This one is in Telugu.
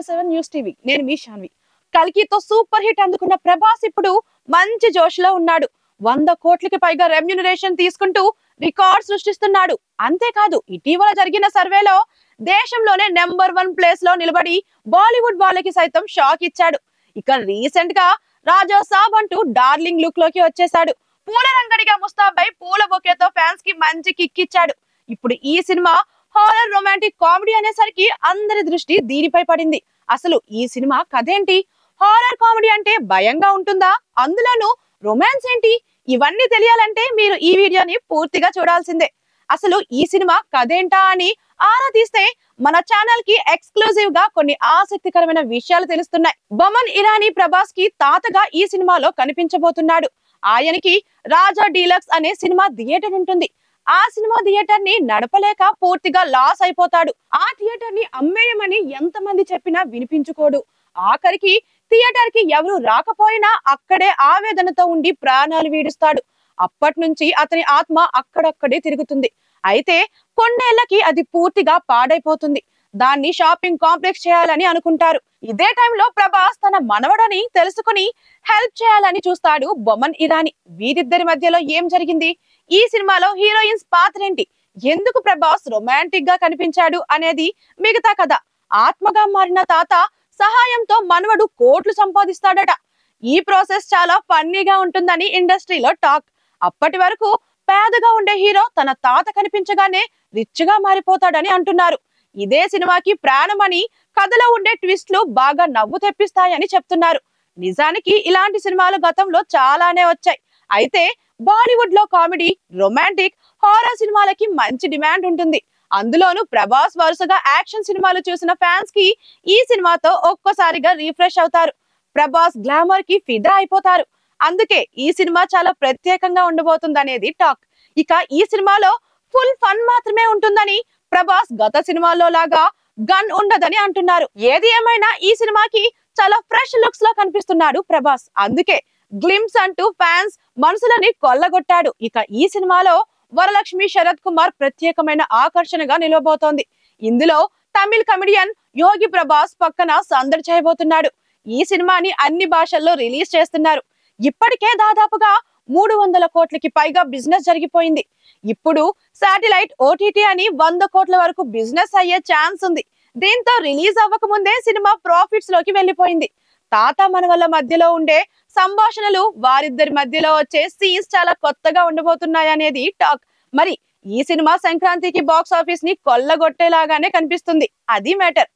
24/7 న్యూస్ టీవీ. నేను మీ శాన్వి. కల్కితో సూపర్ హిట్ అందుకున్న ప్రభాస్ ఇప్పుడు మంచి జోష్ లో ఉన్నాడు. 100 కోట్లకి పైగా రెమ్యూనరేషన్ తీసుకుంటూ రికార్డ్ సృష్టిస్తున్నాడు. అంతేకాదు ఇటీవల జరిగిన సర్వేలో దేశంలోనే నెంబర్ 1 ప్లేస్ లో నిలబడి బాలీవుడ్ వాళ్ళకి సైతం షాక్ ఇచ్చాడు. ఇక రీసెంట్ గా రాజా సాబ్ అంటూ డార్లింగ్ లుక్ లోకి వచ్చేసాడు. పూల రంగడిగా ముస్తాబై పూల బొకేతో ఫ్యాన్స్ కి మంచి కిక్ ఇచ్చాడు. ఇప్పుడు ఈ సినిమా హారర్ రొమాంటిక్ కామెడీ అనేసరికి అందరి దృష్టి దీనిపై పడింది. అసలు ఈ సినిమా కథేంటి? హారర్ కామెడీ అంటే భయంగా ఉంటుందా? అందులోనూ రొమాన్స్ ఏంటి? ఇవన్నీ తెలియాలంటే మీరు ఈ వీడియోని పూర్తిగా చూడాల్సిందే. అసలు ఈ సినిమా కథేంటా అని ఆరా తీస్తే మన ఛానల్ కి ఎక్స్క్లూజివ్ గా కొన్ని ఆసక్తికరమైన విషయాలు తెలుస్తున్నాయి. బొమన్ ఇరానీ ప్రభాస్ కి తాతగా ఈ సినిమాలో కనిపించబోతున్నాడు. ఆయనకి రాజా డీలక్స్ అనే సినిమా థియేటర్ ఉంటుంది. ఆ సినిమా థియేటర్ ని నడపలేక పూర్తిగా లాస్ అయిపోతాడు. ఆ థియేటర్ ని అమ్మేయమని ఎంతమంది చెప్పినా వినిపించుకోడు. ఆఖరికి థియేటర్ కి ఎవరు రాకపోయినా అక్కడే ఆవేదనతో ఉండి ప్రాణాలు వీడుస్తాడు. అప్పటి నుంచి అతని ఆత్మ అక్కడక్కడే తిరుగుతుంది. అయితే కొన్నేళ్లకి అది పూర్తిగా పాడైపోతుంది. దాన్ని షాపింగ్ కాంప్లెక్స్ చేయాలని అనుకుంటారు. ఇదే టైంలో ప్రభాస్ తన మనవడని తెలుసుకుని హెల్ప్ చేయాలని చూస్తాడు బొమన్ ఇరానీ. వీరిద్దరి మధ్యలో ఏం జరిగింది? ఈ సినిమాలో హీరోయిన్స్ పాత్రేంటి? ఎందుకు ప్రభాస్ రొమాంటిక్ గా కనిపించాడు అనేది మిగతా కథ. ఆత్మగా మారిన తాత సహాయంతో మనవడు కోట్లు సంపాదిస్తాడట. ఈ ప్రాసెస్ చాలా ఫన్నీగా ఉంటుందని ఇండస్ట్రీలో టాక్. అప్పటి వరకు పేదగా ఉండే హీరో తన తాత కనిపించగానే రిచ్ గా మారిపోతాడని అంటున్నారు. ఇదే సినిమాకి ప్రాణమని కథలో ఉండే ట్విస్ట్లు బాగా నవ్వు తెప్పిస్తాయని చెప్తున్నారు. నిజానికి ఇలాంటి సినిమాలు గతంలో చాలానే వచ్చాయి. అయితే బాలీవుడ్ లో కామెడీ, రొమాంటిక్, హారర్ సినిమాలకి మంచి డిమాండ్ ఉంటుంది. అందులోనూ ప్రభాస్ వరుసగా యాక్షన్ సినిమాలు చూసిన ఫ్యాన్స్ కి ఈ సినిమాతో ఒక్కసారిగా రీఫ్రెష్ అవుతారు. ప్రభాస్ గ్లామర్ కి ఫిదా అయిపోతారు. అందుకే ఈ సినిమా చాలా ప్రత్యేకంగా ఉండబోతుంది అనేది టాక్. ఇక ఈ సినిమాలో ఫుల్ ఫన్ మాత్రమే ఉంటుందని, ప్రభాస్ గత సినిమాల్లో లాగా గన్ ఉండదని అంటున్నారు. ఏది ఏమైనా ఈ సినిమాకి చాలా ఫ్రెష్ లుక్స్ లో కనిపిస్తున్నాడు ప్రభాస్. అందుకే గ్లిమ్స్ అంటూ ఫ్యాన్స్ మనసులని కొల్లగొట్టాడు. ఇక ఈ సినిమాలో వరలక్ష్మి శరత్ కుమార్ ప్రత్యేకమైన ఆకర్షణగా నిలవబోతోంది. ఇందులో తమిళ్ కమెడియన్ యోగి ప్రభాస్ పక్కన సందడి చేయబోతున్నాడు. ఈ సినిమాని అన్ని భాషల్లో రిలీజ్ చేస్తున్నారు. ఇప్పటికే దాదాపుగా 300 కోట్లకి పైగా బిజినెస్ జరిగిపోయింది. ఇప్పుడు శాటిలైట్ ఓటీటీ అని 100 కోట్ల వరకు బిజినెస్ అయ్యే ఛాన్స్ ఉంది. దీంతో రిలీజ్ అవ్వక ముందే సినిమా ప్రాఫిట్స్ లోకి వెళ్లిపోయింది. తాత మనవల మధ్యలో ఉండే సంభాషణలు, వారిద్దరి మధ్యలో వచ్చే సీన్స్ చాలా కొత్తగా ఉండబోతున్నాయి అనేది టాక్. మరి ఈ సినిమా సంక్రాంతికి బాక్స్ ఆఫీస్ ని కొల్లగొట్టేలాగానే కనిపిస్తుంది. అది మ్యాటర్.